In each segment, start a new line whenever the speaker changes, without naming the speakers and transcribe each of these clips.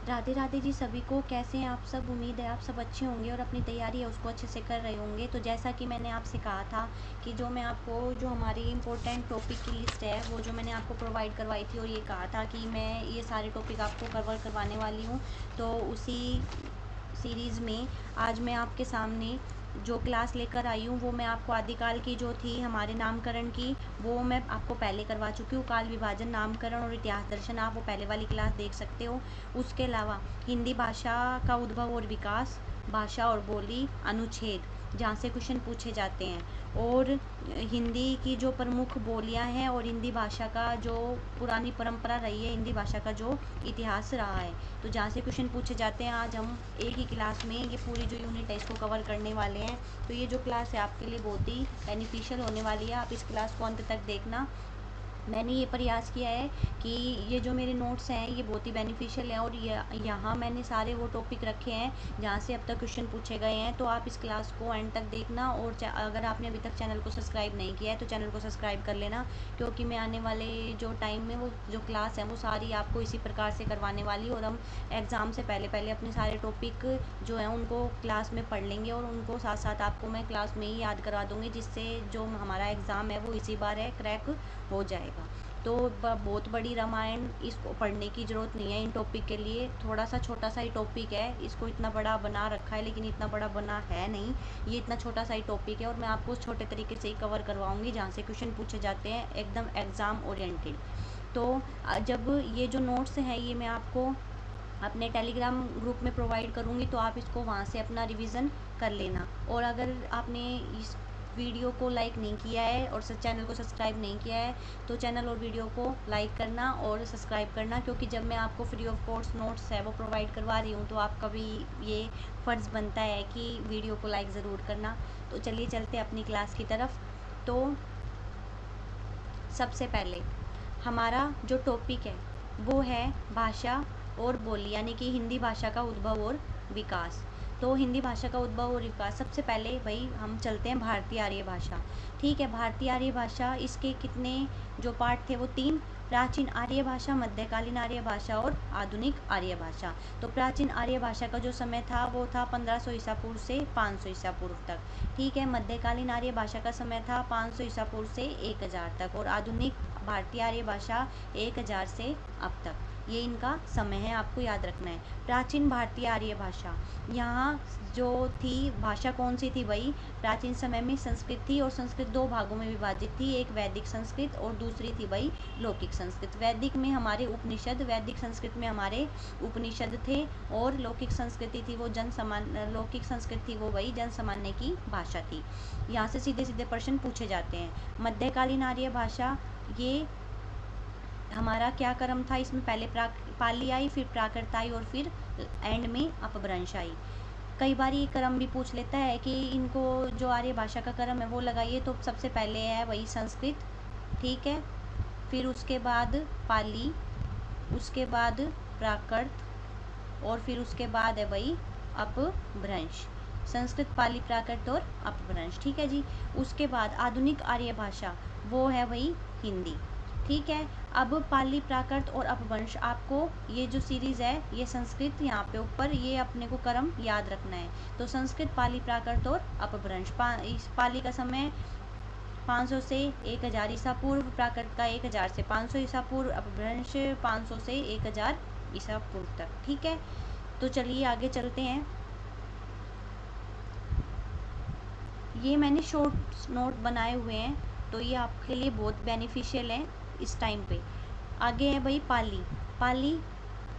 राधे राधे जी सभी को। कैसे हैं आप सब? उम्मीद है आप सब अच्छे होंगे और अपनी तैयारी है उसको अच्छे से कर रहे होंगे। तो जैसा कि मैंने आपसे कहा था कि जो मैं आपको जो हमारी इम्पोर्टेंट टॉपिक की लिस्ट है वो जो मैंने आपको प्रोवाइड करवाई थी और ये कहा था कि मैं ये सारे टॉपिक आपको कवर करवाने वाली हूँ, तो उसी सीरीज़ में आज मैं आपके सामने जो क्लास लेकर आई हूँ वो मैं आपको आदिकाल की जो थी हमारे नामकरण की, वो मैं आपको पहले करवा चुकी हूँ। काल विभाजन, नामकरण और इतिहास दर्शन आप वो पहले वाली क्लास देख सकते हो। उसके अलावा हिंदी भाषा का उद्भव और विकास, भाषा और बोली अनुच्छेद, जहाँ से क्वेश्चन पूछे जाते हैं, और हिंदी की जो प्रमुख बोलियां हैं और हिंदी भाषा का जो पुरानी परंपरा रही है, हिंदी भाषा का जो इतिहास रहा है, तो जहाँ से क्वेश्चन पूछे जाते हैं। आज हम एक ही क्लास में ये पूरी जो यूनिट है इसको कवर करने वाले हैं। तो ये जो क्लास है आपके लिए बहुत ही बेनिफिशियल होने वाली है। आप इस क्लास को अंत तक देखना। मैंने ये प्रयास किया है कि ये जो मेरे नोट्स हैं ये बहुत ही बेनिफिशियल हैं, और यहाँ मैंने सारे वो टॉपिक रखे हैं जहाँ से अब तक क्वेश्चन पूछे गए हैं। तो आप इस क्लास को एंड तक देखना, और अगर आपने अभी तक चैनल को सब्सक्राइब नहीं किया है तो चैनल को सब्सक्राइब कर लेना, क्योंकि मैं आने वाले जो टाइम में वो जो क्लास है वो सारी आपको इसी प्रकार से करवाने वाली, और हम एग्ज़ाम से पहले पहले अपने सारे टॉपिक जो हैं उनको क्लास में पढ़ लेंगे, और उनको साथ साथ आपको मैं क्लास में ही याद करवा दूँगी, जिससे जो हमारा एग्ज़ाम है वो इसी बार है क्रैक हो जाएगा। तो बहुत बड़ी रामायण इसको पढ़ने की ज़रूरत नहीं है इन टॉपिक के लिए। थोड़ा सा छोटा सा ही टॉपिक है, इसको इतना बड़ा बना रखा है लेकिन इतना बड़ा बना है नहीं, ये इतना छोटा सा ही टॉपिक है, और मैं आपको उस छोटे तरीके से ही कवर करवाऊंगी जहाँ से क्वेश्चन पूछे जाते हैं एकदम एग्ज़ाम ओरिएंटेड। तो जब ये जो नोट्स हैं ये मैं आपको अपने टेलीग्राम ग्रुप में प्रोवाइड करूँगी, तो आप इसको वहाँ से अपना रिवीजन कर लेना। और अगर आपने इस वीडियो को लाइक नहीं किया है और चैनल को सब्सक्राइब नहीं किया है तो चैनल और वीडियो को लाइक करना और सब्सक्राइब करना, क्योंकि जब मैं आपको फ्री ऑफ कॉस्ट नोट्स है वो प्रोवाइड करवा रही हूँ तो आपका भी ये फ़र्ज़ बनता है कि वीडियो को लाइक ज़रूर करना। तो चलिए चलते अपनी क्लास की तरफ। तो सबसे पहले हमारा जो टॉपिक है वो है भाषा और बोली, यानी कि हिंदी भाषा का उद्भव और विकास। तो हिंदी भाषा का उद्भव और विकास, सबसे पहले भाई हम चलते हैं भारतीय आर्य भाषा। ठीक है, भारतीय आर्य भाषा, इसके कितने जो पार्ट थे वो 3: प्राचीन आर्य भाषा, मध्यकालीन आर्य भाषा और आधुनिक आर्य भाषा। तो प्राचीन आर्य भाषा का जो समय था वो था 1500 ईसा पूर्व से 500 ईसा पूर्व तक। ठीक है, मध्यकालीन आर्य भाषा का समय था 500 ईसा पूर्व से 1000 तक, और आधुनिक भारतीय आर्य भाषा 1000 से अब तक। ये इनका समय है, आपको याद रखना है। प्राचीन भारतीय आर्य भाषा, यहाँ जो थी भाषा कौन सी थी भाई? प्राचीन समय में संस्कृत थी, और संस्कृत 2 भागों में विभाजित थी, एक वैदिक संस्कृत और दूसरी थी भाई लौकिक संस्कृत। वैदिक में हमारे उपनिषद, वैदिक संस्कृत में हमारे उपनिषद थे, और लौकिक संस्कृति थी वो लौकिक संस्कृत थी वो भाई जन सामान्य की भाषा थी। यहाँ से सीधे सीधे प्रश्न पूछे जाते हैं। मध्यकालीन आर्य भाषा, ये हमारा क्या क्रम था? इसमें पहले पाली आई, फिर प्राकृत आई, और फिर एंड में अपभ्रंश आई। कई बार ये क्रम भी पूछ लेता है कि इनको जो आर्य भाषा का क्रम है वो लगाइए। तो सबसे पहले है वही संस्कृत, ठीक है, फिर उसके बाद पाली, उसके बाद प्राकृत, और फिर उसके बाद है वही अपभ्रंश। संस्कृत, पाली, प्राकृत और अपभ्रंश, ठीक है जी। उसके बाद आधुनिक आर्य भाषा, वो है वही हिंदी, ठीक है। अब पाली, प्राकृत और अपभ्रंश, आपको ये जो सीरीज़ है ये संस्कृत यहाँ पे ऊपर ये अपने को क्रम याद रखना है। तो संस्कृत, पाली, प्राकृत और अपभ्रंश। इस पाली का समय 500 से 1000 ईसा पूर्व, प्राकृत का 1000 से 500 ईसा पूर्व, अपभ्रंश 500 से 1000 ईसा पूर्व तक, ठीक है। तो चलिए आगे चलते हैं। ये मैंने शॉर्ट नोट बनाए हुए हैं, तो ये आपके लिए बहुत बेनिफिशियल है इस टाइम पे। आगे है भाई पाली। पाली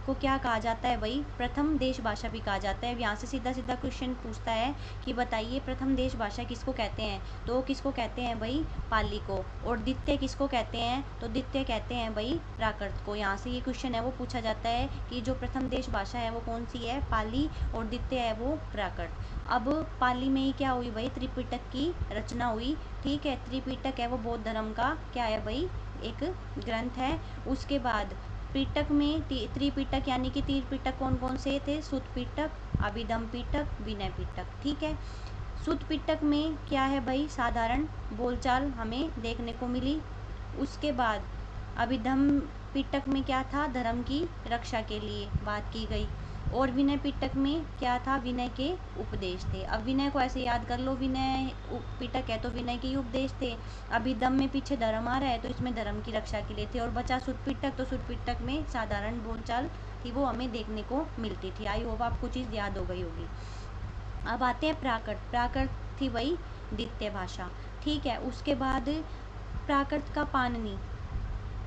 को क्या कहा जाता है भाई? प्रथम देश भाषा भी कहा जाता है। यहाँ से सीधा सीधा क्वेश्चन पूछता है कि बताइए प्रथम देश भाषा किसको कहते हैं? तो किसको कहते हैं भाई? पाली को। और द्वितीय किसको कहते हैं? तो द्वितीय कहते हैं भाई प्राकृत को। यहाँ से ये क्वेश्चन है वो पूछा जाता है कि जो प्रथम देश भाषा है वो कौन सी है? पाली, और द्वितीय है वो प्राकृत। अब पाली में ही क्या हुई भाई? त्रिपिटक की रचना हुई, ठीक है। त्रिपिटक है वो बौद्ध धर्म का क्या है भाई? एक ग्रंथ है। उसके बाद पिटक में त्रिपिटक यानी कि 3 पिटक कौन कौन से थे? सुत पिटक, अभिधम पिटक, विनय पिटक, ठीक है। सुत पिटक में क्या है भाई? साधारण बोलचाल हमें देखने को मिली। उसके बाद अभिधम पिटक में क्या था, धर्म की रक्षा के लिए बात की गई। और विनय पिटक में क्या था, विनय के उपदेश थे। अब विनय को ऐसे याद कर लो, विनय पिटक है तो विनय के उपदेश थे। अभी दम में पीछे धर्म आ रहा है तो इसमें धर्म की रक्षा के लिए थे। और बचा सुत पिटक, तो सुत पिटक में साधारण बोलचाल थी, वो हमें देखने को मिलती थी। आई होप आपको चीज़ याद हो गई होगी। अब आते हैं प्राकृत। प्राकृत थी वही द्वितीय भाषा, ठीक है। उसके बाद प्राकृत का पाणिनि,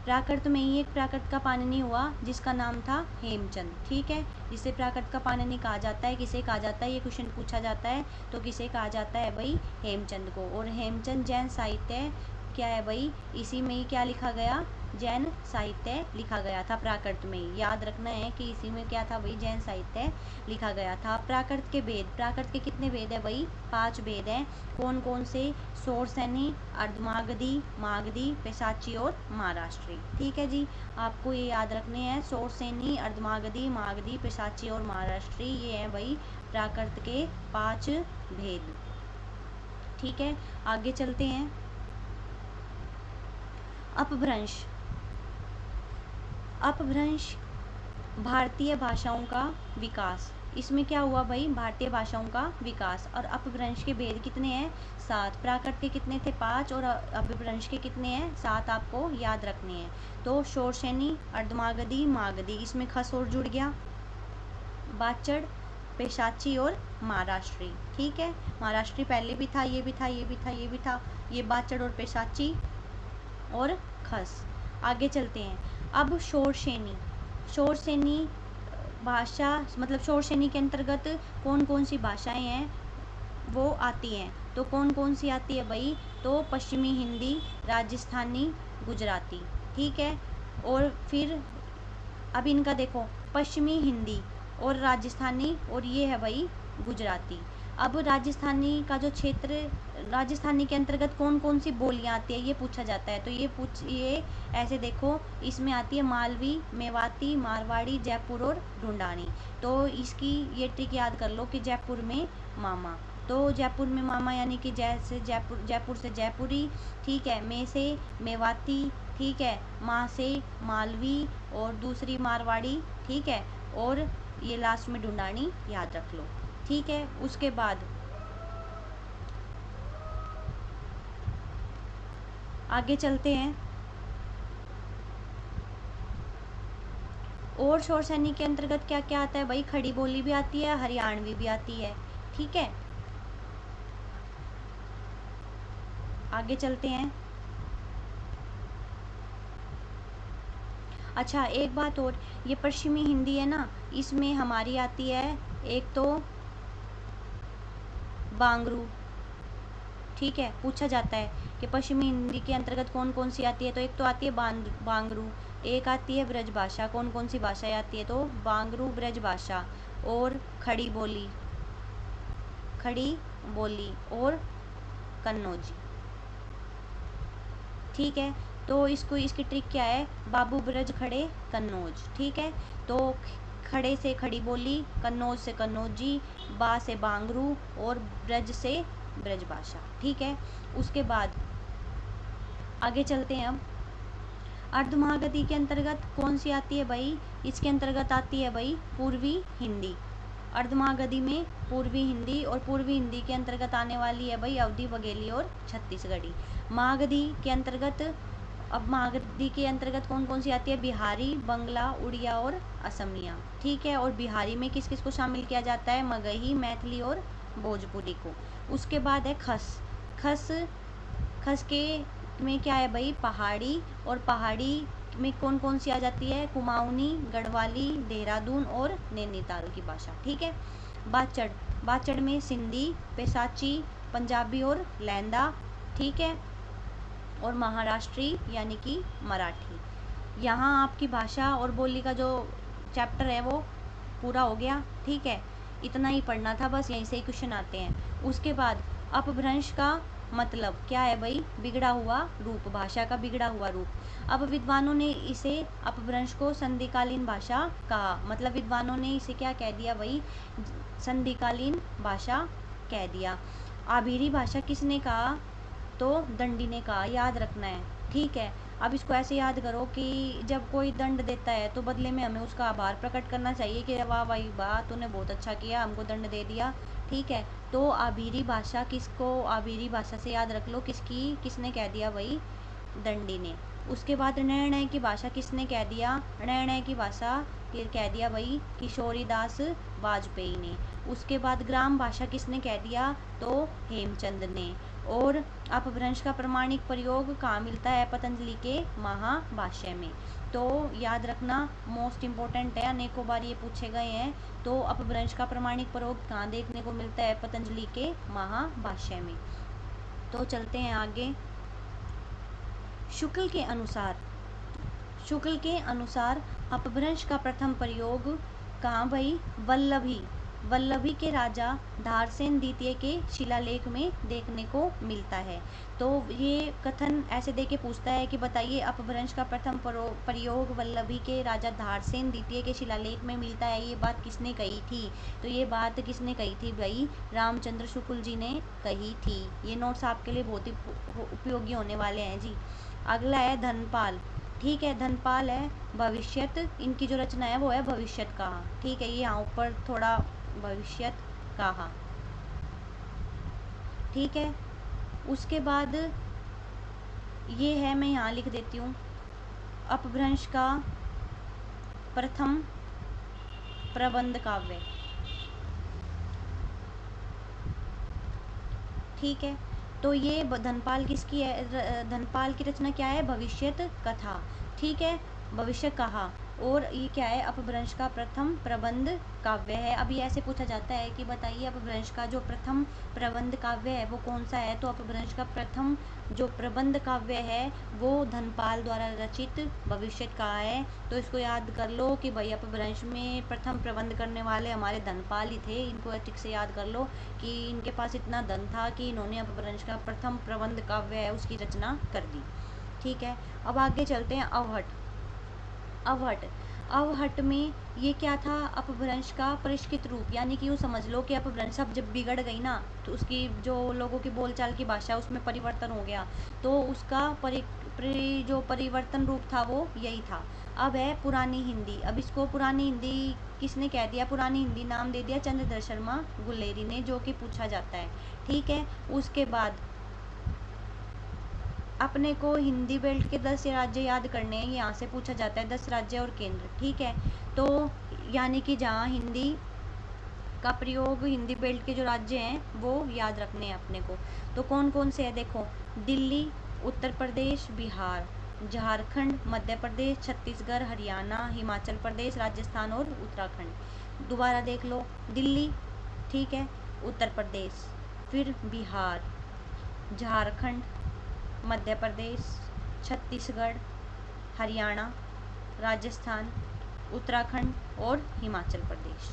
प्राकृत में ही एक प्राकृत का पाणिनि हुआ जिसका नाम था हेमचंद, ठीक है। जिसे प्राकृत का पाणिनि कहा जाता है, किसे कहा जाता है, ये क्वेश्चन पूछा जाता है तो किसे कहा जाता है भाई, हेमचंद को। और हेमचंद जैन साहित्य क्या है भाई, इसी में ही क्या लिखा गया, जैन साहित्य लिखा गया था प्राकृत में ही। याद रखना है कि इसी में क्या था भाई, जैन साहित्य लिखा गया था। प्राकृत के भेद, प्राकृत के कितने भेद है भाई, 5 भेद हैं। कौन कौन से, शोरसेनी, अर्धमागधी, मागधी, पैशाची और महाराष्ट्री, ठीक है जी। आपको ये याद रखने हैं, शोरसेनी, अर्धमागधी, मागधी, पैशाची और महाराष्ट्री, ये है भाई प्राकृत के 5 भेद, ठीक है। आगे चलते हैं। अपभ्रंश, अपभ्रंश भारतीय भाषाओं का विकास। इसमें क्या हुआ भाई, भारतीय भाषाओं का विकास। और अपभ्रंश के भेद कितने हैं, 7। प्राकृत के कितने थे, 5, और अपभ्रंश के कितने हैं, 7 आपको याद रखने हैं। तो शोरसेनी, अर्धमागधी, मागधी, इसमें खस और जुड़ गया, बाचड़, पैशाची और महाराष्ट्री, ठीक है। महाराष्ट्री पहले भी था, ये भी था, ये भी था, ये भी था, ये बाचड़ और पैशाची और खस। आगे चलते हैं। अब शोरसेनी, शोरसेनी भाषा मतलब शोरसेनी के अंतर्गत कौन कौन सी भाषाएं हैं वो आती हैं। तो कौन कौन सी आती है भाई, तो पश्चिमी हिंदी, राजस्थानी, गुजराती, ठीक है। और फिर अब इनका देखो, पश्चिमी हिंदी और राजस्थानी, और ये है भाई गुजराती। अब राजस्थानी का जो क्षेत्र, राजस्थानी के अंतर्गत कौन कौन सी बोलियां आती है ये पूछा जाता है। तो ये ऐसे देखो, इसमें आती है मालवी, मेवाती, मारवाड़ी, जयपुर और ढूंढानी। तो इसकी ये ट्रिक याद कर लो कि जयपुर में मामा, तो जयपुर में मामा यानी कि जैसे जयपुर, जयपुर से जयपुरी, ठीक है। में से मेवाती, ठीक है। माँ से मालवी और दूसरी मारवाड़ी, ठीक है। और ये लास्ट में ढूंढानी, याद रख लो, ठीक है। उसके बाद आगे चलते हैं। और शोरसेनी के अंतर्गत क्या क्या आता है भाई, खड़ी बोली भी आती है, हरियाणवी भी आती है, ठीक है। आगे चलते हैं। अच्छा एक बात और, ये पश्चिमी हिंदी है ना, इसमें हमारी आती है एक तो बांगरू, ठीक है। पूछा जाता है कि पश्चिमी हिंदी के अंतर्गत कौन कौन सी आती है, तो एक तो आती है बांगरू, एक आती है ब्रज भाषा। कौन कौन सी भाषाएं आती है, तो बांगरू, ब्रज भाषा और खड़ी बोली, खड़ी बोली और कन्नौजी, ठीक है। तो इसको, इसकी ट्रिक क्या है, बाबू ब्रज खड़े कन्नौज, ठीक है। तो खड़े से खड़ी बोली, कन्नौज से कन्नौजी, बा से बांगरू और ब्रज से ब्रज भाषा, ठीक है। उसके बाद आगे चलते हैं। अब अर्धमागधी के अंतर्गत कौन सी आती है भाई, इसके अंतर्गत आती है भाई पूर्वी हिंदी। अर्धमागधी में पूर्वी हिंदी, और पूर्वी हिंदी के अंतर्गत आने वाली है भाई अवधी, बघेली और छत्तीसगढ़ी। मागधी के अंतर्गत, अब मागधी के अंतर्गत कौन कौन सी आती है, बिहारी, बंगला, उड़िया और असमिया, ठीक है। और बिहारी में किस किस को शामिल किया जाता है, मगही, मैथिली और भोजपुरी को। उसके बाद है खस, खस, खस के में क्या है भाई, पहाड़ी, और पहाड़ी में कौन कौन सी आ जाती है, कुमाऊनी, गढ़वाली, देहरादून और नैनीताल की भाषा, ठीक है। बाचड़, बाचड़ में सिंधी, पैशाची, पंजाबी और लैंदा, ठीक है। और महाराष्ट्री यानी कि मराठी। यहाँ आपकी भाषा और बोली का जो चैप्टर है वो पूरा हो गया, ठीक है। इतना ही पढ़ना था बस, यहीं से ही क्वेश्चन आते हैं। उसके बाद अपभ्रंश का मतलब क्या है भाई, बिगड़ा हुआ रूप, भाषा का बिगड़ा हुआ रूप। अब विद्वानों ने इसे, अपभ्रंश को संधिकालीन भाषा कहा, मतलब विद्वानों ने इसे क्या कह दिया भाई, संधिकालीन भाषा कह दिया। आभिरी भाषा किसने कहा, तो दंडी ने कहा, याद रखना है, ठीक है। अब इसको ऐसे याद करो कि जब कोई दंड देता है तो बदले में हमें उसका आभार प्रकट करना चाहिए कि वाह भाई वाह, तूने बहुत अच्छा किया, हमको दंड दे दिया। ठीक है, तो आबिरी भाषा किसको, आबिरी भाषा से याद रख लो किसकी, किसने कह दिया भाई, दंडी ने। उसके बाद निर्णय की भाषा किसने कह दिया, निर्णय की भाषा ये कह दिया भाई किशोरीदास वाजपेयी ने। उसके बाद ग्राम भाषा किसने कह दिया, तो हेमचंद ने। और अपभ्रंश का प्रमाणिक प्रयोग कहाँ मिलता है, पतंजलि के महाभाष्य में। तो याद रखना, मोस्ट इम्पोर्टेंट है, अनेकों बार ये पूछे गए हैं। तो अपभ्रंश का प्रमाणिक प्रयोग कहाँ देखने को मिलता है, पतंजलि के महाभाष्य में। तो चलते हैं आगे। शुक्ल के अनुसार अपभ्रंश का प्रथम प्रयोग कहाँ भाई, वल्लभी के राजा धारसेन द्वितीय के शिलालेख में देखने को मिलता है। तो ये कथन ऐसे दे के पूछता है कि बताइए अपभ्रंश का प्रथम प्रयोग वल्लभी के राजा धारसेन द्वितीय के शिलालेख में मिलता है, ये बात किसने कही थी। तो ये बात किसने कही थी भाई, रामचंद्र शुक्ल जी ने कही थी। ये नोट्स आपके लिए बहुत ही उपयोगी होने वाले हैं जी। अगला है धनपाल। ठीक है, धनपाल है भविष्यत, इनकी जो रचना है वो है भविष्यत कहा। ठीक है, ये यहाँ ऊपर थोड़ा भविष्यत कहा। ठीक है, उसके बाद ये है, मैं यहाँ लिख देती हूँ, अपभ्रंश का प्रथम प्रबंध काव्य। ठीक है, तो ये धनपाल किसकी है, धनपाल की रचना क्या है, भविष्यत कथा। ठीक है, भविष्य कहा। और ये क्या है, अपभ्रंश का प्रथम प्रबंध काव्य है। अभी ऐसे पूछा जाता है कि बताइए अपभ्रंश का जो प्रथम प्रबंध काव्य है वो कौन सा है, तो अपभ्रंश का प्रथम जो प्रबंध काव्य है वो धनपाल द्वारा रचित भविष्यत का है। तो इसको याद कर लो कि भाई अपभ्रंश में प्रथम प्रबंध करने वाले हमारे धनपाल ही थे। इनको ठीक से याद कर लो कि इनके पास इतना धन था कि इन्होंने अपभ्रंश का प्रथम प्रबंध काव्य है उसकी रचना कर दी। ठीक है, अब आगे चलते हैं अवहट में ये क्या था, अपभ्रंश का परिष्कृत रूप, यानी कि यूँ समझ लो कि अपभ्रंश अब जब बिगड़ गई ना तो उसकी जो लोगों की बोलचाल की भाषा उसमें परिवर्तन हो गया, तो उसका जो परिवर्तन रूप था वो यही था। अब है पुरानी हिंदी। अब इसको पुरानी हिंदी किसने कह दिया, पुरानी हिंदी नाम दे दिया चंद्रधर शर्मा गुलेरी ने, जो कि पूछा जाता है। ठीक है, उसके बाद अपने को हिंदी बेल्ट के 10 राज्य याद करने हैं, यहाँ से पूछा जाता है 10 राज्य और केंद्र। ठीक है, तो यानी कि जहाँ हिंदी का प्रयोग, हिंदी बेल्ट के जो राज्य हैं वो याद रखने हैं अपने को। तो कौन कौन से है देखो, दिल्ली, उत्तर प्रदेश, बिहार, झारखंड, मध्य प्रदेश, छत्तीसगढ़, हरियाणा, हिमाचल प्रदेश, राजस्थान और उत्तराखंड। दोबारा देख लो, दिल्ली, ठीक है, उत्तर प्रदेश, फिर बिहार, झारखंड, मध्य प्रदेश, छत्तीसगढ़, हरियाणा, राजस्थान, उत्तराखंड और हिमाचल प्रदेश।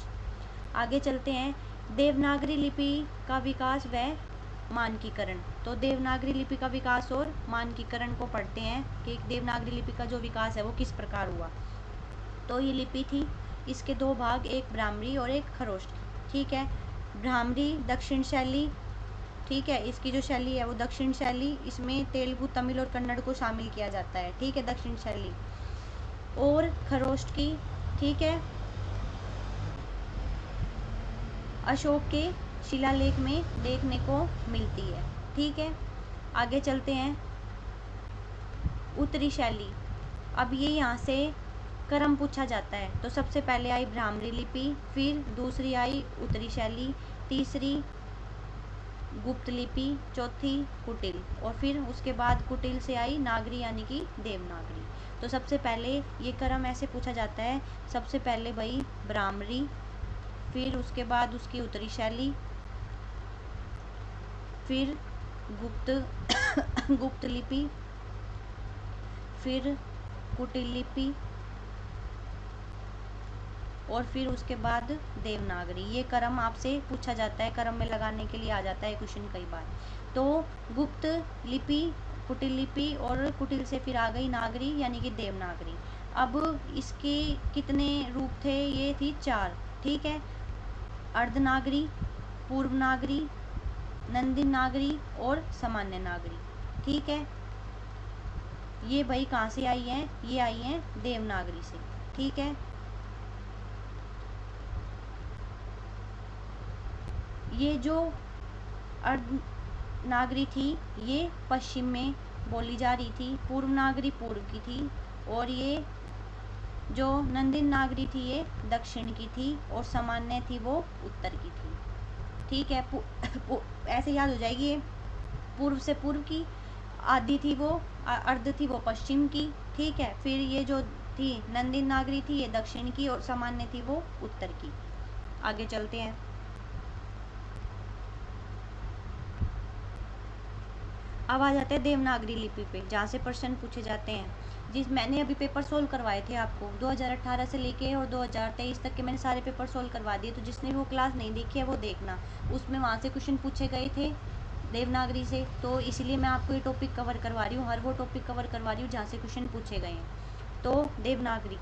आगे चलते हैं, देवनागरी लिपि का विकास व मानकीकरण। तो देवनागरी लिपि का विकास और मानकीकरण को पढ़ते हैं कि देवनागरी लिपि का जो विकास है वो किस प्रकार हुआ। तो ये लिपि थी, इसके दो भाग, एक ब्राह्मणी और एक खरोष्ट। ठीक है, ब्राह्मणी दक्षिण शैली, ठीक है, इसकी जो शैली है वो दक्षिण शैली, इसमें तेलुगु, तमिल और कन्नड़ को शामिल किया जाता है। ठीक है, दक्षिण शैली। और खरोष्ट की, ठीक है, अशोक के शिलालेख में देखने को मिलती है। ठीक है, आगे चलते हैं, उत्तरी शैली। अब ये यहाँ से क्रम पूछा जाता है। तो सबसे पहले आई ब्राह्मणी लिपि, फिर दूसरी आई उत्तरी शैली, तीसरी गुप्त लिपि, चौथी कुटिल, और फिर उसके बाद कुटिल से आई नागरी यानी कि देवनागरी। तो सबसे पहले ये क्रम ऐसे पूछा जाता है, सबसे पहले भाई ब्राह्मणी, फिर उसके बाद उसकी उत्तरी शैली, फिर गुप्त लिपि, फिर कुटिल लिपि, और फिर उसके बाद देवनागरी। ये क्रम आपसे पूछा जाता है, क्रम में लगाने के लिए आ जाता है क्वेश्चन कई बार। तो गुप्त लिपि, कुटिल लिपि और कुटिल से फिर आ गई नागरी यानी कि देवनागरी। अब इसके कितने रूप थे, ये थी 4। ठीक है, अर्धनागरी, पूर्व नागरी, नंदी नागरी और सामान्य नागरी। ठीक है, ये भाई कहाँ से आई हैं, ये आई हैं देवनागरी से, ठीक है। ये जो अर्ध नागरी थी ये पश्चिम में बोली जा रही थी, पूर्व नागरी पूर्व की थी, और ये जो नंदिन नागरी थी ये दक्षिण की थी, और सामान्य थी वो उत्तर की थी, ठीक है। ऐसे याद हो जाएगी ये, पूर्व से पूर्व की, आधी थी वो, अर्ध थी वो पश्चिम की, ठीक है। फिर ये जो थी नंदिन नागरी थी ये दक्षिण की, और सामान्य थी वो उत्तर की। आगे चलते हैं। अब आ जाते हैं देवनागरी लिपि पे, जहाँ से प्रश्न पूछे जाते हैं। जिस मैंने अभी पेपर सोल्व करवाए थे आपको 2018 से लेके और 2023 तक के मैंने सारे पेपर सोल्व करवा दिए, तो जिसने भी वो क्लास नहीं देखी है वो देखना, उसमें वहाँ से क्वेश्चन पूछे गए थे देवनागरी से, तो इसीलिए मैं आपको ये टॉपिक कवर करवा रही हूँ, हर वो टॉपिक कवर करवा रही हूँ जहाँ से क्वेश्चन पूछे गए हैं। तो देवनागरी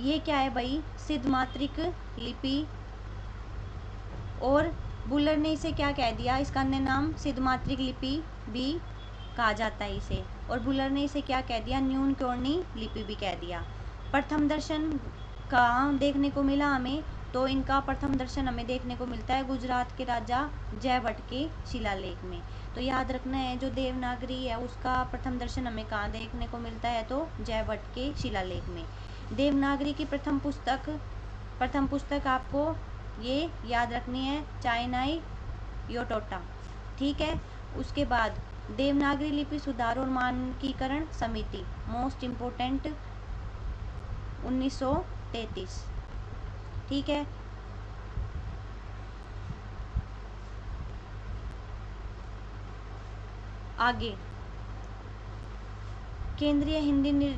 ये क्या है भाई, सिद्ध मात्रिक लिपि, और बुलर ने इसे क्या कह दिया, इसका अन्य नाम सिद्ध मात्रिक लिपि भी कहा जाता है इसे, और बुलर ने इसे क्या कह दिया, न्यून कोणीय लिपि भी कह दिया। प्रथम दर्शन कहाँ देखने को मिला हमें, तो इनका प्रथम दर्शन हमें देखने को मिलता है गुजरात के राजा जयवट के शिलालेख में। तो याद रखना है, जो देवनागरी है उसका प्रथम दर्शन हमें कहाँ देखने को मिलता है, तो जयवट के शिलालेख में। देवनागरी की प्रथम पुस्तक आपको ये याद रखनी है, चाइनाई योटोटा, ठीक है। उसके बाद देवनागरी लिपि सुधार और मानकीकरण समिति, मोस्ट इम्पोर्टेंट, 1933, ठीक है। आगे केंद्रीय हिंदी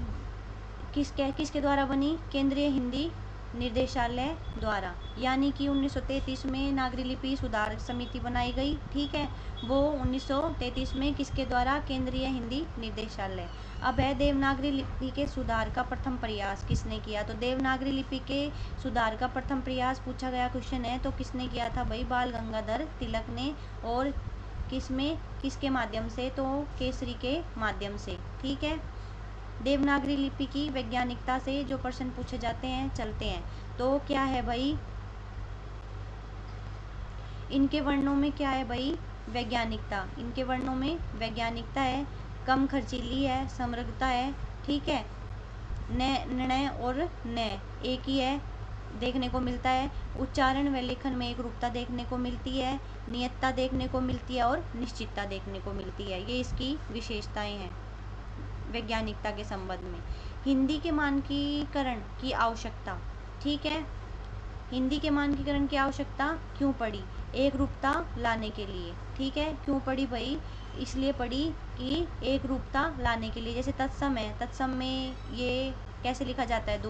किसके द्वारा बनी, केंद्रीय हिंदी निर्देशालय द्वारा, यानी कि 1933 में नागरी लिपि सुधार समिति बनाई गई, ठीक है। वो 1933 में किसके द्वारा, केंद्रीय हिंदी निर्देशालय। अब है देवनागरी लिपि के सुधार का प्रथम प्रयास किसने किया, तो देवनागरी लिपि के सुधार का प्रथम प्रयास पूछा गया क्वेश्चन है, तो किसने किया था भाई, बाल गंगाधर तिलक ने, और किसके माध्यम से, तो केसरी के माध्यम से, ठीक है। देवनागरी लिपि की वैज्ञानिकता से जो प्रश्न पूछे जाते हैं, चलते हैं। तो क्या है भाई, इनके वर्णों में क्या है भाई, वैज्ञानिकता, इनके वर्णों में वैज्ञानिकता है, कम खर्चीली है, समृद्धता है, ठीक है। निर्णय और न एक ही है, देखने को मिलता है। उच्चारण व लेखन में एक रूपता देखने को मिलती है, नियतता देखने को मिलती है, और निश्चितता देखने को मिलती है। ये इसकी विशेषताएं हैं वैज्ञानिकता के संबंध में। हिंदी के मानकीकरण की आवश्यकता, ठीक है। हिंदी के मानकीकरण की आवश्यकता क्यों पड़ी, एक रूपता लाने के लिए, ठीक है। क्यों पड़ी भाई, इसलिए पड़ी कि एक रूपता लाने के लिए, जैसे तत्सम है, तत्सम में ये कैसे लिखा जाता है,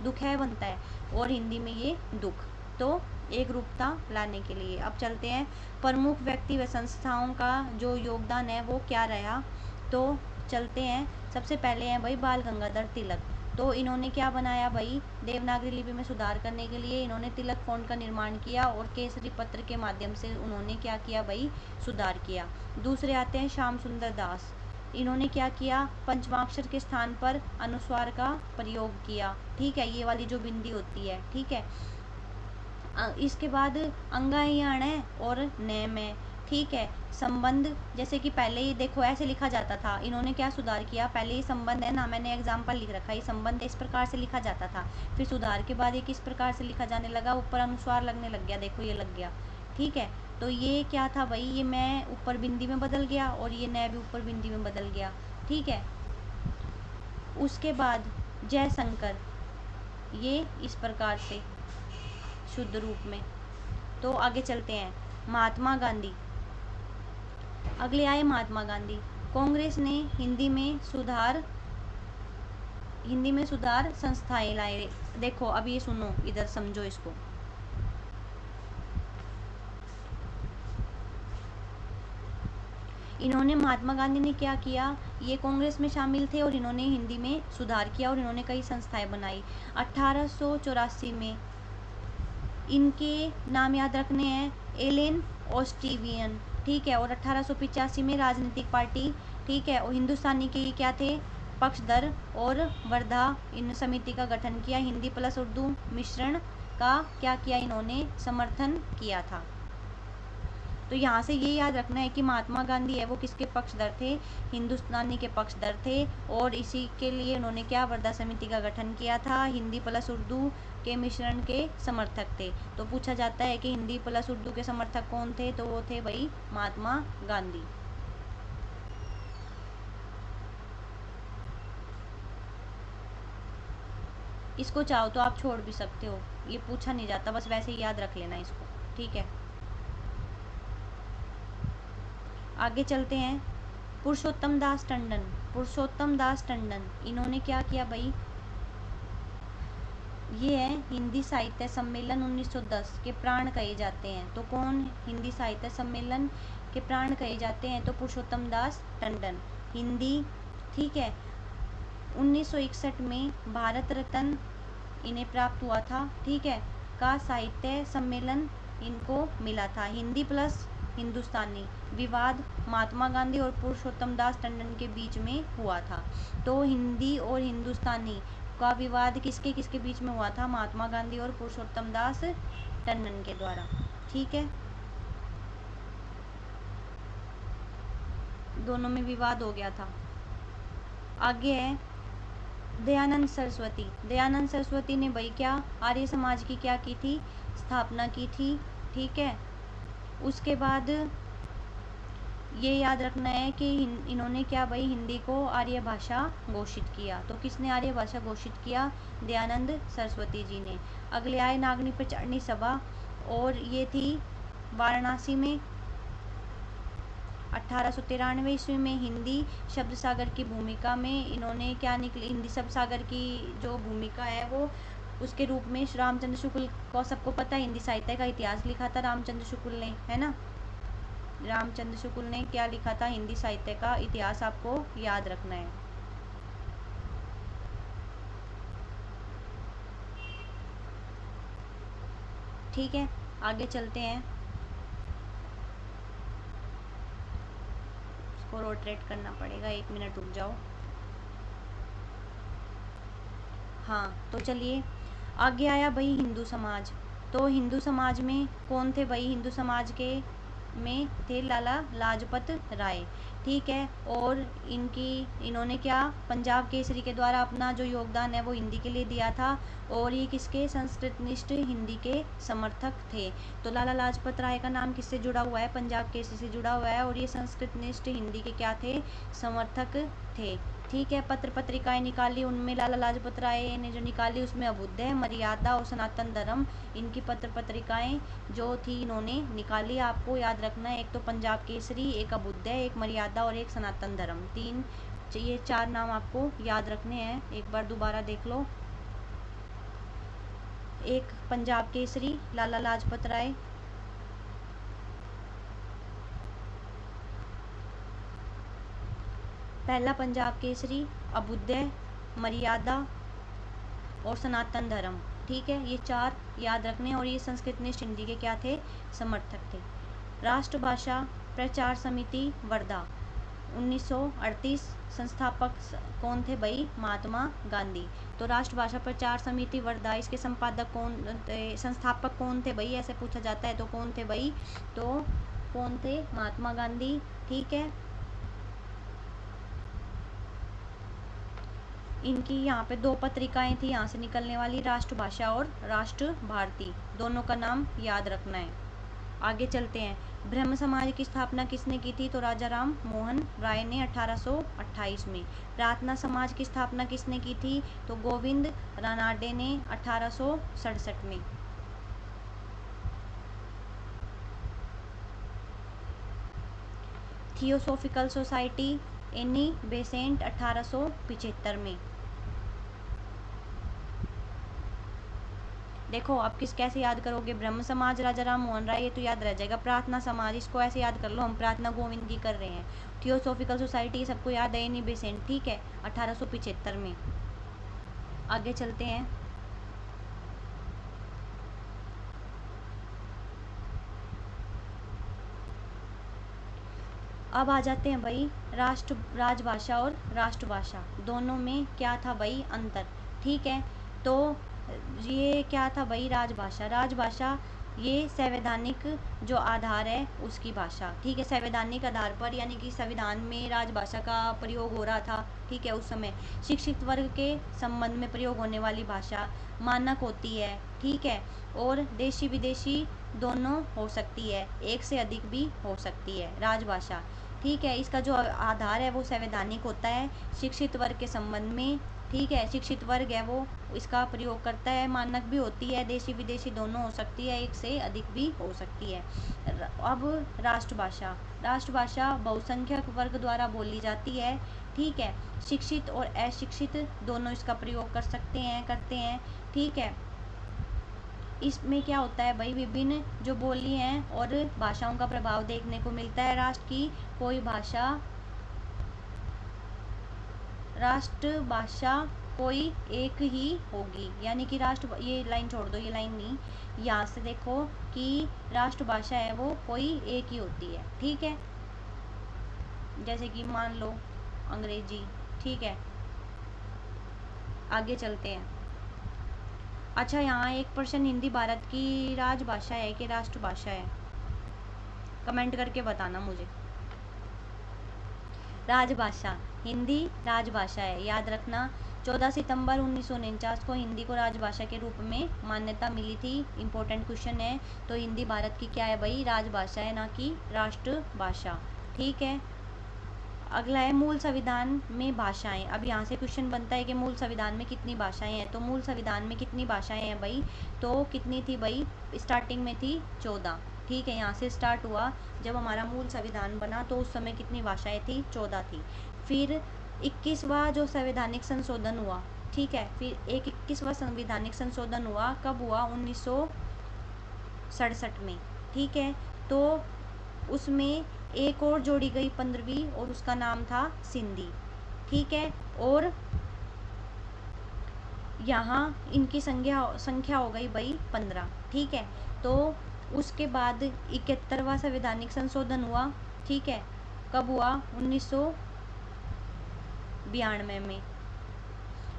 दुख है बनता है, और हिंदी में ये दुख, तो एक रूपता लाने के लिए। अब चलते हैं, प्रमुख व्यक्ति व संस्थाओं का जो योगदान है वो क्या रहा, तो चलते हैं। सबसे पहले हैं भाई बाल गंगाधर तिलक, तो इन्होंने क्या बनाया भाई, देवनागरी लिपि में सुधार करने के लिए इन्होंने तिलक फॉन्ट का निर्माण किया, और केसरी पत्र के माध्यम से उन्होंने क्या किया भाई, सुधार किया। दूसरे आते हैं श्याम सुंदर दास, इन्होंने क्या किया, पंचमाक्षर के स्थान पर अनुस्वार का प्रयोग किया, ठीक है, ये वाली जो बिंदी होती है, ठीक है। इसके बाद अंगायाण है और नेम है, ठीक है। संबंध, जैसे कि पहले ही देखो ऐसे लिखा जाता था, इन्होंने क्या सुधार किया, पहले ही संबंध है ना, मैंने एग्जाम्पल लिख रखा है, संबंध इस प्रकार से लिखा जाता था, फिर सुधार के बाद ये किस प्रकार से लिखा जाने लगा, ऊपर अनुस्वार लगने लग गया, देखो ये लग गया, ठीक है। तो ये क्या था भाई, ये मैं ऊपर बिंदी में बदल गया, और ये न भी ऊपर बिंदी में बदल गया, ठीक है। उसके बाद जयशंकर, ये इस प्रकार से शुद्ध रूप में। तो आगे चलते हैं, महात्मा गांधी, अगले आए महात्मा गांधी। कांग्रेस ने हिंदी में सुधार संस्थाएं लाए, देखो अब ये सुनो, इधर समझो इसको। इन्होंने, महात्मा गांधी ने क्या किया, ये कांग्रेस में शामिल थे और इन्होंने हिंदी में सुधार किया, और इन्होंने कई संस्थाएं बनाई। 1884 में इनके नाम याद रखने हैं, एलेन ऑस्ट्रेवियन, ठीक है। और 1885 में राजनीतिक पार्टी ठीक है। और हिंदुस्तानी के क्या थे, पक्षधर और वर्धा इन समिति का गठन किया। हिंदी प्लस उर्दू मिश्रण का क्या किया इन्होंने, समर्थन किया था। तो यहाँ से ये याद रखना है कि महात्मा गांधी है वो किसके पक्षधर थे, हिंदुस्तानी के पक्षधर थे। और इसी के लिए उन्होंने क्या, वर्धा समिति का गठन किया था। हिंदी प्लस उर्दू के मिश्रण के समर्थक थे। तो पूछा जाता है कि हिंदी प्लस उर्दू के समर्थक कौन थे, तो वो थे भाई महात्मा गांधी। इसको चाहो तो आप छोड़ भी सकते हो, ये पूछा नहीं जाता, बस वैसे ही याद रख लेना इसको, ठीक है। आगे चलते हैं। पुरुषोत्तम दास टंडन, पुरुषोत्तम दास टंडन इन्होंने क्या किया भाई, ये है हिंदी साहित्य सम्मेलन 1910 के प्राण कहे जाते हैं। तो कौन हिंदी साहित्य सम्मेलन के प्राण कहे जाते हैं, तो पुरुषोत्तम दास टंडन। हिंदी, ठीक है। 1961 में भारत रत्न इन्हें प्राप्त हुआ था, ठीक है, का साहित्य सम्मेलन इनको मिला था। हिंदी प्लस हिंदुस्तानी विवाद महात्मा गांधी और पुरुषोत्तम दास टंडन के बीच में हुआ था। तो हिंदी और हिंदुस्तानी का विवाद किसके किसके बीच में हुआ था, महात्मा गांधी और पुरुषोत्तम दास टंडन के द्वारा, ठीक है। दोनों में विवाद हो गया था। आगे है दयानंद सरस्वती। दयानंद सरस्वती ने भाई क्या, आर्य समाज की क्या की थी, स्थापना की थी, ठीक है। उसके बाद ये याद रखना है कि इन्होंने क्या भाई, हिंदी को आर्य भाषा घोषित किया। तो किसने आर्य भाषा घोषित किया, दयानंद सरस्वती जी ने। अगले आए नागनी प्रचारणी सभा, और ये थी वाराणसी में 1893 ईस्वी में। हिंदी शब्द सागर की भूमिका में इन्होंने क्या निकली, हिंदी शब्द सागर की जो भूमिका है वो उसके रूप में रामचंद्र शुक्ल को सबको पता है, हिंदी साहित्य का इतिहास लिखा था रामचंद्र शुक्ल ने, है ना। रामचंद्र शुक्ल ने क्या लिखा था, हिंदी साहित्य का इतिहास, आपको याद रखना है। ठीक है, आगे चलते हैं। इसको रोटेट करना पड़ेगा, 1 मिनट रुक जाओ। हाँ, तो चलिए आगे आया भाई हिंदू समाज। तो हिंदू समाज में कौन थे भाई, हिंदू समाज के में थे लाला लाजपत राय, ठीक है। और इन्होंने क्या, पंजाब केसरी के द्वारा अपना जो योगदान है वो हिंदी के लिए दिया था। और ये किसके, संस्कृतनिष्ठ हिंदी के समर्थक थे। तो लाला लाजपत राय का नाम किससे जुड़ा हुआ है, पंजाब केसरी से जुड़ा हुआ है। और ये संस्कृतनिष्ठ हिंदी के क्या थे, समर्थक थे, ठीक है। पत्र पत्रिकाएं निकाली, उनमें लाला लाजपत राय ने जो निकाली उसमें अभ्युदय, मर्यादा और सनातन धर्म, इनकी पत्र पत्रिकाएं जो थी इन्होंने निकाली। आपको याद रखना है, एक तो पंजाब केसरी, एक अभ्युदय, एक मर्यादा और एक सनातन धर्म, ये 4 नाम आपको याद रखने हैं। एक बार दोबारा देख लो। एक पंजाब केसरी लाला लाजपत राय, पहला पंजाब केसरी, अभ्युदय, मर्यादा और सनातन धर्म, ठीक है। ये 4 याद रखने। और ये संस्कृतनिष्ठ हिंदी के क्या थे, समर्थक थे। राष्ट्रभाषा प्रचार समिति वर्धा 1938, संस्थापक कौन थे भाई, महात्मा गांधी। तो राष्ट्रभाषा प्रचार समिति वर्धा, इसके संपादक कौन, संस्थापक कौन थे भाई, ऐसे पूछा जाता है। तो कौन थे भाई, तो कौन थे, महात्मा गांधी, ठीक है। इनकी यहाँ पे 2 पत्रिकाएं थी यहाँ से निकलने वाली, राष्ट्रभाषा और राष्ट्र भारती, दोनों का नाम याद रखना है। आगे चलते हैं। ब्रह्म समाज की स्थापना किसने की थी, तो राजा राम मोहन राय ने 1828 में। प्रार्थना समाज की स्थापना किसने की थी, तो गोविंद रानाडे ने 1867 में। थियोसोफिकल सोसाइटी एनी बेसेंट 1875 में। देखो आप कैसे याद करोगे, ब्रह्म समाज राजा राम मोहन राय ये तो याद रह जाएगा। प्रार्थना समाज, इसको ऐसे याद कर लो, हम प्रार्थना गोविंद की कर रहे हैं। थियोसोफिकल सोसाइटी सबको याद है, एनी बेसेंट, ठीक है, 1875 में। आगे चलते हैं। अब आ जाते हैं भाई राजभाषा और राष्ट्रभाषा दोनों में क्या था भाई अंतर। ठीक है, तो ये क्या था भाई राजभाषा। राजभाषा ये संवैधानिक जो आधार है उसकी भाषा। ठीक है, संवैधानिक आधार पर यानी कि संविधान में राजभाषा का प्रयोग हो रहा था। ठीक है, उस समय शिक्षित वर्ग के संबंध में प्रयोग होने वाली भाषा मानक होती है। ठीक है, और देशी विदेशी दोनों हो सकती है, एक से अधिक भी हो सकती है राजभाषा। ठीक है, इसका जो आधार है वो संवैधानिक होता है शिक्षित वर्ग के संबंध में। ठीक है, शिक्षित वर्ग है वो इसका प्रयोग करता है, मानक भी होती है, देशी विदेशी दोनों हो सकती है, एक से अधिक भी हो सकती है। अब राष्ट्रभाषा। राष्ट्रभाषा बहुसंख्यक वर्ग द्वारा बोली जाती है। ठीक है, शिक्षित और अशिक्षित दोनों इसका प्रयोग कर सकते हैं, करते हैं। ठीक है, इसमें क्या होता है भाई, विभिन्न जो बोली हैं और भाषाओं का प्रभाव देखने को मिलता है। राष्ट्रभाषा कोई एक ही होगी, यानी कि ये लाइन छोड़ दो, ये लाइन नहीं, यहाँ से देखो कि राष्ट्रभाषा है वो कोई एक ही होती है। ठीक है, जैसे कि मान लो अंग्रेजी। ठीक है, आगे चलते हैं। अच्छा, यहाँ एक प्रश्न, हिंदी भारत की राजभाषा है कि राष्ट्रभाषा है? कमेंट करके बताना मुझे। राजभाषा, हिंदी राजभाषा है, याद रखना। 14 सितंबर 1949 को हिंदी को राजभाषा के रूप में मान्यता मिली थी। इम्पोर्टेंट क्वेश्चन है। तो हिंदी भारत की क्या है भाई, राजभाषा है, ना कि राष्ट्रभाषा। ठीक है, अगला है मूल संविधान में भाषाएं। अब यहाँ से क्वेश्चन बनता है कि मूल संविधान में कितनी भाषाएं हैं। तो मूल संविधान में कितनी भाषाएं हैं भाई, तो कितनी थी भाई, स्टार्टिंग में थी 14। ठीक है, यहाँ से स्टार्ट हुआ, जब हमारा मूल संविधान बना तो उस समय कितनी भाषाएं थी, 14 थी। फिर 21वां जो संवैधानिक संशोधन हुआ। ठीक है, फिर 21वां संवैधानिक संशोधन हुआ, कब हुआ, 1967 में। ठीक है, तो उसमें एक और जोड़ी गई 15वीं, और उसका नाम था सिंधी। ठीक है, और यहाँ इनकी संख्या हो गई भाई 15। ठीक है, तो उसके बाद 71वां संवैधानिक संशोधन हुआ। ठीक है, कब हुआ, 1992 में,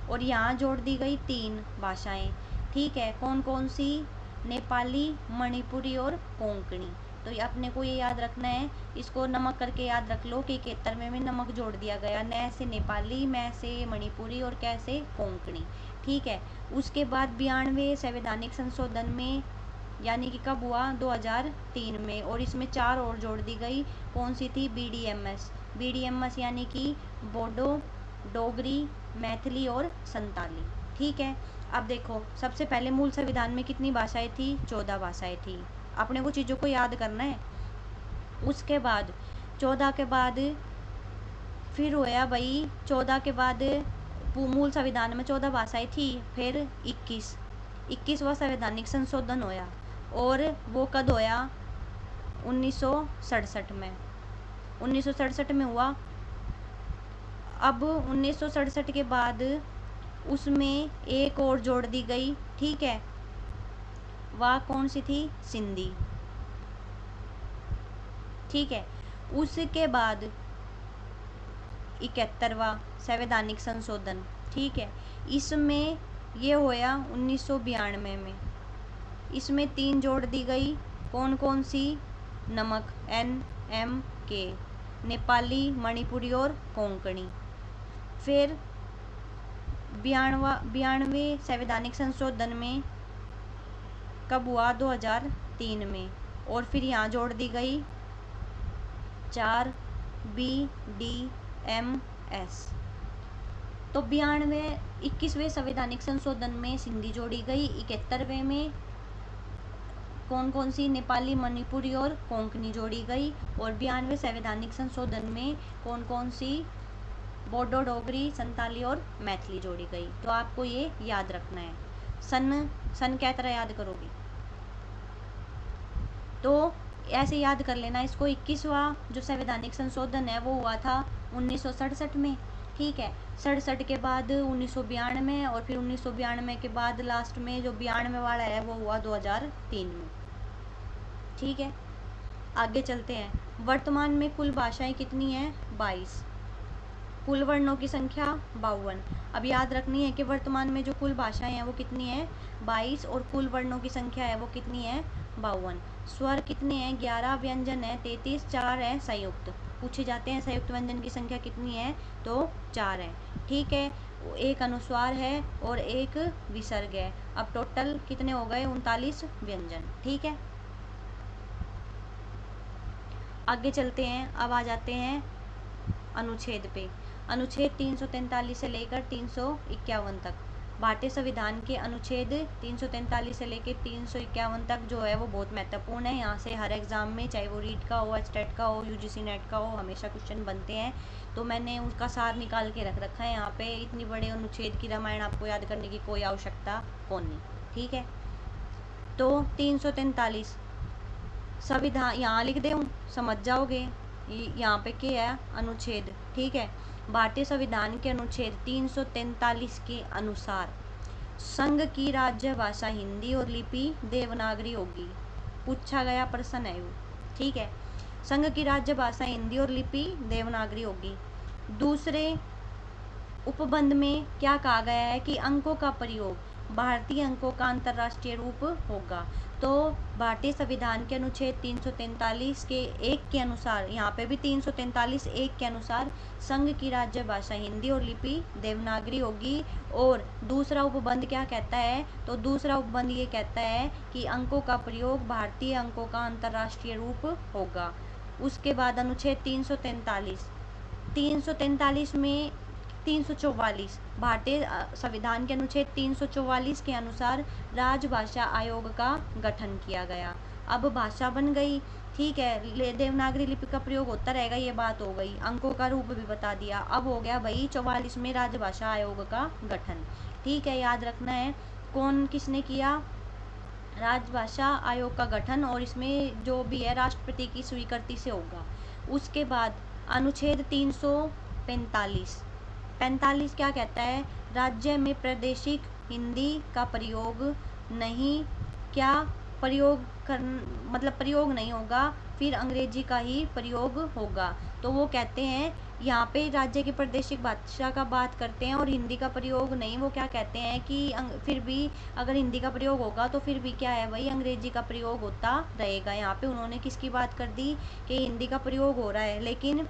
और यहाँ जोड़ दी गई 3 भाषाएं। ठीक है, कौन कौन सी, नेपाली, मणिपुरी और कोंकणी। तो ये अपने को ये याद रखना है, इसको नमक करके याद रख लो कि 71वें में नमक जोड़ दिया गया, न से नेपाली, मैं से मणिपुरी और कैसे कोंकणी। ठीक है, उसके बाद 92वें संवैधानिक संशोधन में, यानी कि कब हुआ, 2003 में, और इसमें 4 और जोड़ दी गई। कौन सी थी, BDMS यानी कि बोडो, डोगरी, मैथिली और संताली। ठीक है, अब देखो सबसे पहले मूल संविधान में कितनी भाषाएं थी, 14 भाषाएं थी। अपने को चीज़ों को याद करना है। उसके बाद 14 के बाद फिर होया भाई, 14 के बाद मूल संविधान में 14 भाषाएं थी, फिर 21वां संवैधानिक संशोधन होया, और वो कब होया, 1967 में। 1967 में हुआ। अब 1967 के बाद उसमें एक और जोड़ दी गई। ठीक है, वह कौन सी थी, सिंधी। ठीक है, उसके बाद 71वां संवैधानिक संशोधन। ठीक है, इसमें ये होया 1992 में। इसमें 3 जोड़ दी गई, कौन कौन सी, नमक, NMK, नेपाली, मणिपुरी और कोंकणी। फिर 92वें संवैधानिक संशोधन में कब हुआ, 2003 में, और फिर यहाँ जोड़ दी गई 4 BDMS। तो 21वें संवैधानिक संशोधन में सिंधी जोड़ी गई। 71वें में कौन कौन सी, नेपाली, मणिपुरी और कोंकणी जोड़ी गई। और 92वें संवैधानिक संशोधन में कौन कौन सी, बोडो, डोगरी, संताली और मैथिली जोड़ी गई। तो आपको ये याद रखना है। सन क्या तरह याद करोगे, तो ऐसे याद कर लेना इसको। 21वां जो संवैधानिक संशोधन है वो हुआ था 1967 में। ठीक है, 67 के बाद 1992, और फिर 1992 के बाद लास्ट में जो 92 वाला है वो हुआ 2003 में। ठीक है, आगे चलते हैं। वर्तमान में कुल भाषाएं कितनी हैं, 22। कुल वर्णों की संख्या 52। अब याद रखनी है कि वर्तमान में जो कुल भाषाएं हैं वो कितनी है, 22, और कुल वर्णों की संख्या है वो कितनी है, 52। स्वर कितने हैं, 11, व्यंजन है 33, 4 है संयुक्त। पूछे जाते हैं संयुक्त व्यंजन की संख्या कितनी है, तो 4 है। ठीक है, एक अनुस्वार है और एक विसर्ग है। अब टोटल कितने हो गए, 39 व्यंजन। ठीक है, आगे चलते हैं। अब आ जाते हैं अनुच्छेद पे। अनुच्छेद 343 से लेकर 351 तक। भारतीय संविधान के अनुच्छेद 343 से लेकर 351 तक जो है वो बहुत महत्वपूर्ण है। यहाँ से हर एग्जाम में, चाहे वो रीट का हो, एचटेट का हो, यूजीसी नेट का हो, हमेशा क्वेश्चन बनते हैं। तो मैंने उनका सार निकाल के रख रखा है यहाँ पे। इतनी बड़े अनुच्छेद की रामायण आपको याद करने की कोई आवश्यकता कौन नहीं। ठीक है, तो 343 संविधान यहाँ लिख दे, समझ जाओगे। यहाँ पे क्या है, अनुच्छेद। ठीक है, भारतीय संविधान के अनुच्छेद 343 के अनुसार संघ की राज्य भाषा हिंदी और लिपि देवनागरी होगी। पूछा गया प्रश्न है वो। ठीक है, संघ की राज्य भाषा हिंदी और लिपि देवनागरी होगी। दूसरे उपबंध में क्या कहा गया है कि अंकों का प्रयोग भारतीय अंकों का अंतर्राष्ट्रीय रूप होगा। तो भारतीय संविधान के अनुच्छेद 343 के 1 के अनुसार, यहाँ पे भी 343 1 के अनुसार संघ की राज्य भाषा हिंदी और लिपि देवनागरी होगी। और दूसरा उपबंध क्या कहता है, तो दूसरा उपबंध ये कहता है कि अंकों का प्रयोग भारतीय अंकों का अंतर्राष्ट्रीय रूप होगा। उसके बाद अनुच्छेद 343 में 344 भारतीय संविधान के अनुच्छेद 344 के अनुसार राजभाषा आयोग का गठन किया गया। अब भाषा बन गई। ठीक है, देवनागरी लिपि का प्रयोग होता रहेगा, ये बात हो गई। अंकों का रूप भी बता दिया। अब हो गया भाई 44 में राजभाषा आयोग का गठन। ठीक है, याद रखना है कौन किसने किया, राजभाषा आयोग का गठन, और इसमें जो भी है राष्ट्रपति की स्वीकृति से होगा। उसके बाद अनुच्छेद 345 क्या कहता है, राज्य में प्रादेशिक हिंदी का प्रयोग नहीं, क्या प्रयोग कर मतलब प्रयोग नहीं होगा, फिर अंग्रेजी का ही प्रयोग होगा। तो वो कहते हैं यहाँ पे राज्य की प्रादेशिक भाषा का बात करते हैं और हिंदी का प्रयोग नहीं। वो क्या कहते हैं कि फिर भी अगर हिंदी का प्रयोग होगा तो फिर भी क्या है भाई, अंग्रेजी का प्रयोग होता रहेगा। यहाँ पे उन्होंने किसकी बात कर दी कि हिंदी का प्रयोग हो रहा है, लेकिन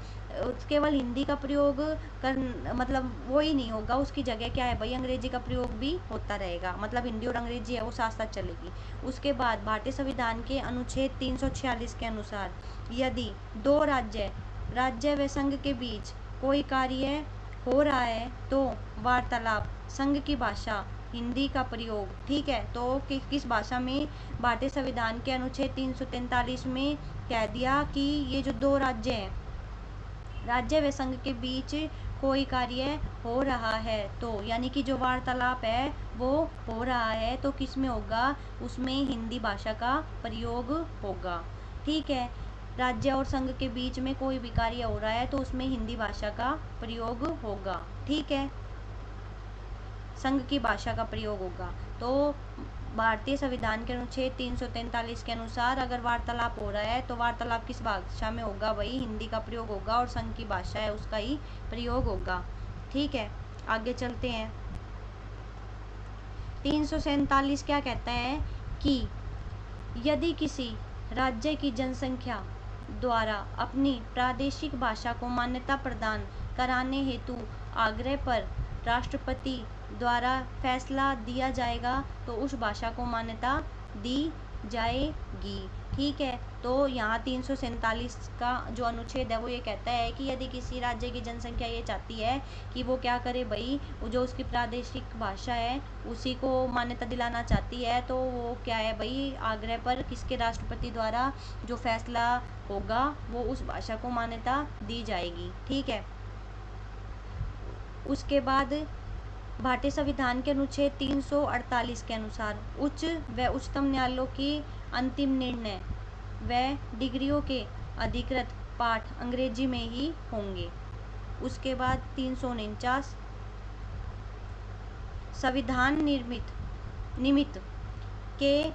केवल हिंदी का प्रयोग कर मतलब वो ही नहीं होगा, उसकी जगह क्या है भाई, अंग्रेजी का प्रयोग भी होता रहेगा। मतलब हिंदी और अंग्रेजी है वो साथ साथ चलेगी। उसके बाद भारतीय संविधान के अनुच्छेद 346 के अनुसार यदि दो राज्य व संघ के बीच कोई कार्य हो रहा है तो वार्तालाप संघ की भाषा हिंदी का प्रयोग। ठीक है, तो किस भाषा में, भारतीय संविधान के अनुच्छेद 343 में कह दिया कि ये जो दो राज्य व संघ के बीच कोई कार्य हो रहा है, तो यानी कि जो वार्तालाप है वो हो रहा है तो किस में होगा, उसमें हिंदी भाषा का प्रयोग होगा। ठीक है, राज्य और संघ के बीच में कोई भी कार्य हो रहा है तो उसमें हिंदी भाषा का प्रयोग होगा। ठीक है, संघ की भाषा का प्रयोग होगा। तो भारतीय संविधान के अनुच्छेद 343 के अनुसार अगर वार्तालाप हो रहा है तो वार्तालाप किस भाषा में होगा भाई, हिंदी का प्रयोग होगा, और संघ की भाषा है उसका ही प्रयोग होगा। ठीक है, आगे चलते हैं। 347 क्या कहता है कि यदि किसी राज्य की जनसंख्या द्वारा अपनी प्रादेशिक भाषा को मान्यता प्रदान कराने हेतु आग्रह पर राष्ट्रपति द्वारा फैसला दिया जाएगा तो उस भाषा को मान्यता दी जाएगी। ठीक है, तो यहाँ 347 का जो अनुच्छेद है वो ये कहता है कि यदि किसी राज्य की जनसंख्या ये चाहती है कि वो क्या करे भाई, जो उसकी प्रादेशिक भाषा है उसी को मान्यता दिलाना चाहती है, तो वो क्या है भाई, आग्रह पर किसके, राष्ट्रपति द्वारा जो फैसला होगा वो उस भाषा को मान्यता दी जाएगी। ठीक है, उसके बाद भारतीय संविधान के अनुच्छेद 348 के अनुसार उच्च व उच्चतम न्यायालयों के अंतिम निर्णय व डिग्रियों के अधिकृत पाठ अंग्रेजी में ही होंगे। उसके बाद 349 संविधान निमित्त के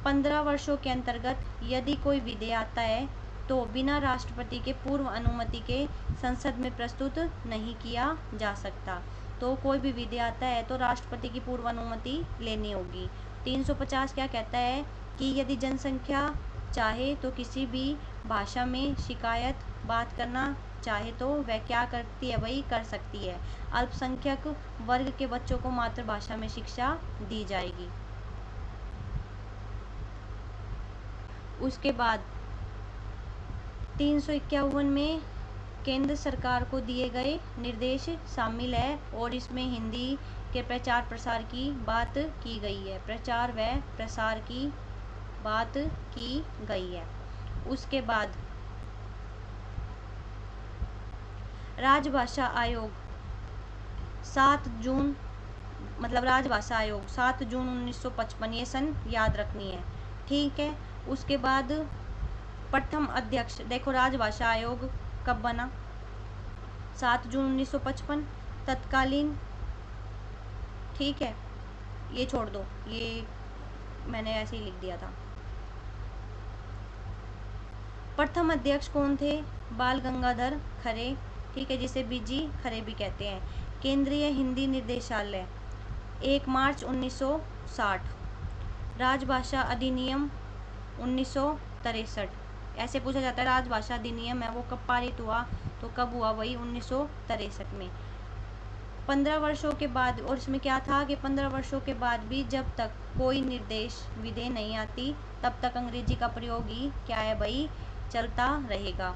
15 वर्षों के अंतर्गत यदि कोई विधेयक आता है तो बिना राष्ट्रपति के पूर्व अनुमति के संसद में प्रस्तुत नहीं किया जा सकता। तो कोई भी विधि आता है तो राष्ट्रपति की पूर्व अनुमति लेनी होगी। 350 क्या कहता है कि यदि जनसंख्या चाहे तो किसी भी भाषा में शिकायत बात करना चाहे तो वह क्या करती है, वही कर सकती है। अल्पसंख्यक वर्ग के बच्चों को मातृभाषा में शिक्षा दी जाएगी। उसके बाद 351 में केंद्र सरकार को दिए गए निर्देश शामिल है और इसमें हिंदी के प्रचार प्रसार की बात की गई है। प्रचार व प्रसार की बात की गई है। उसके बाद राजभाषा आयोग 7 जून राजभाषा आयोग 7 जून 1955 ये सन याद रखनी है, ठीक है। उसके बाद प्रथम अध्यक्ष, देखो राजभाषा आयोग कब बना, 7 जून 1955 तत्कालीन, ठीक है, ये छोड़ दो, ये मैंने ऐसे ही लिख दिया था। प्रथम अध्यक्ष कौन थे, बाल गंगाधर खरे, ठीक है, जिसे बीजी खरे भी कहते हैं। केंद्रीय हिंदी निर्देशालय 1 मार्च 1960। राजभाषा अधिनियम 1963, ऐसे पूछा जाता है राजभाषा अधिनियम है वो कब पारित हुआ, तो कब हुआ, वही 1963 में। 15 वर्षों के बाद, और इसमें क्या था कि 15 वर्षों के बाद भी जब तक कोई निर्देश विधि नहीं आती तब तक अंग्रेजी का प्रयोग ही क्या है भाई, चलता रहेगा।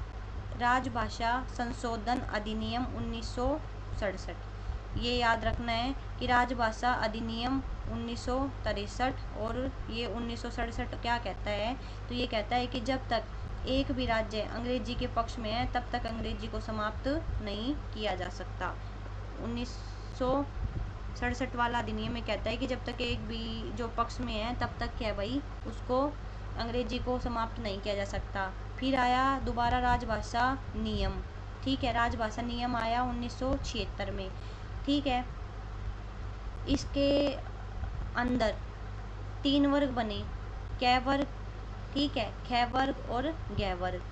राजभाषा संशोधन अधिनियम 1967, ये याद रखना है कि राजभाषा अधिनियम 1963 और ये 1967 क्या कहता है, तो ये कहता है कि जब तक एक भी राज्य अंग्रेजी के पक्ष में है तब तक अंग्रेजी को समाप्त नहीं किया जा सकता। 1967 वाला अधिनियम में कहता है कि जब तक एक भी जो पक्ष में है तब तक क्या भाई, उसको अंग्रेजी को समाप्त नहीं किया जा सकता। फिर आया दोबारा राजभाषा नियम, ठीक है, राजभाषा नियम आया 1976 में, ठीक है। इसके अंदर 3 वर्ग बने, कै वर्ग, ठीक है, ख वर्ग और ग वर्ग।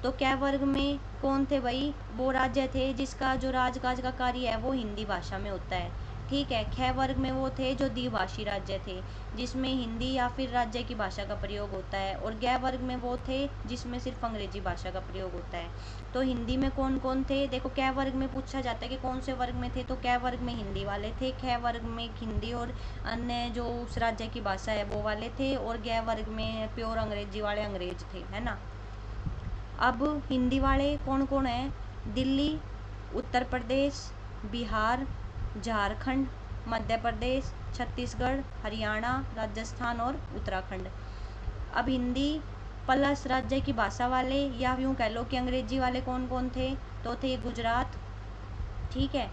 तो कै वर्ग में कौन थे भाई, वो राज्य थे जिसका जो राजकाज का कार्य है वो हिंदी भाषा में होता है, ठीक है। ख वर्ग में वो थे जो द्विभाषी राज्य थे जिसमें हिंदी या फिर राज्य की भाषा का प्रयोग होता है, और ग वर्ग में वो थे जिसमें सिर्फ अंग्रेजी भाषा का प्रयोग होता है। तो हिंदी में कौन कौन थे, देखो कै वर्ग में पूछा जाता है कि कौन से वर्ग में थे, तो कै वर्ग में हिंदी वाले थे, ख वर्ग में हिंदी और अन्य जो उस राज्य की भाषा है वो वाले थे, और ग वर्ग में प्योर अंग्रेजी वाले अंग्रेज थे, है ना। अब हिंदी वाले कौन कौन है, दिल्ली, उत्तर प्रदेश, बिहार, झारखंड, मध्य प्रदेश, छत्तीसगढ़, हरियाणा, राजस्थान और उत्तराखंड। अब हिंदी प्लस राज्य की भाषा वाले या यूँ कह लो कि अंग्रेजी वाले कौन कौन थे, तो थे गुजरात, ठीक है,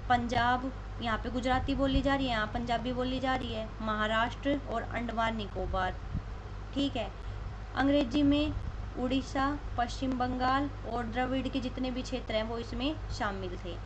पंजाब, यहाँ पे गुजराती बोली जा रही है, यहाँ पंजाबी बोली जा रही है, महाराष्ट्र और अंडमान निकोबार, ठीक है। अंग्रेजी में उड़ीसा, पश्चिम बंगाल और द्रविड़ के जितने भी क्षेत्र हैं वो इसमें शामिल थे।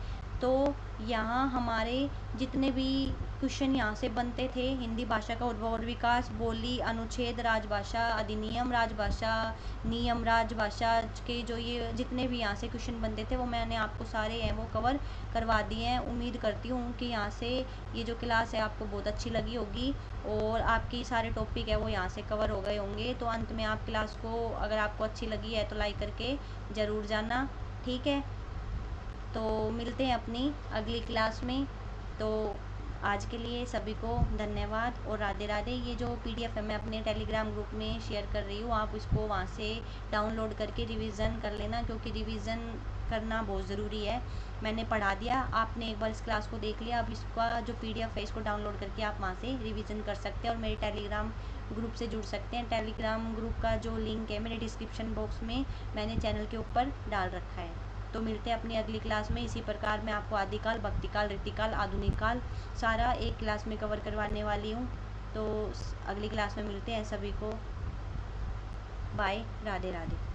तो यहाँ हमारे जितने भी क्वेश्चन यहाँ से बनते थे, हिंदी भाषा का उद्भव और विकास, बोली, अनुच्छेद, राजभाषा अधिनियम, राजभाषा नियम, राजभाषा के जो ये जितने भी यहाँ से क्वेश्चन बनते थे वो मैंने आपको सारे हैं वो कवर करवा दिए हैं। उम्मीद करती हूँ कि यहाँ से ये जो क्लास है आपको बहुत अच्छी लगी होगी और आपकी सारे टॉपिक है वो यहाँ से कवर हो गए होंगे। तो अंत में आप क्लास को अगर आपको अच्छी लगी है तो लाइक करके ज़रूर जाना, ठीक है। तो मिलते हैं अपनी अगली क्लास में। तो आज के लिए सभी को धन्यवाद और राधे राधे। ये जो PDF है मैं अपने टेलीग्राम ग्रुप में शेयर कर रही हूँ, आप इसको वहाँ से डाउनलोड करके रिवीजन कर लेना, क्योंकि रिवीजन करना बहुत ज़रूरी है। मैंने पढ़ा दिया, आपने एक बार इस क्लास को देख लिया, अब इसका जो PDF है इसको डाउनलोड करके आप वहाँ से रिवीजन कर सकते हैं और मेरे टेलीग्राम ग्रुप से जुड़ सकते हैं। टेलीग्राम ग्रुप का जो लिंक है मेरे डिस्क्रिप्शन बॉक्स में मैंने चैनल के ऊपर डाल रखा है। तो मिलते हैं अपनी अगली क्लास में। इसी प्रकार मैं आपको आदिकाल, भक्तिकाल, रीतिकाल, आधुनिक काल सारा एक क्लास में कवर करवाने वाली हूँ। तो अगली क्लास में मिलते हैं, सभी को बाय, राधे राधे।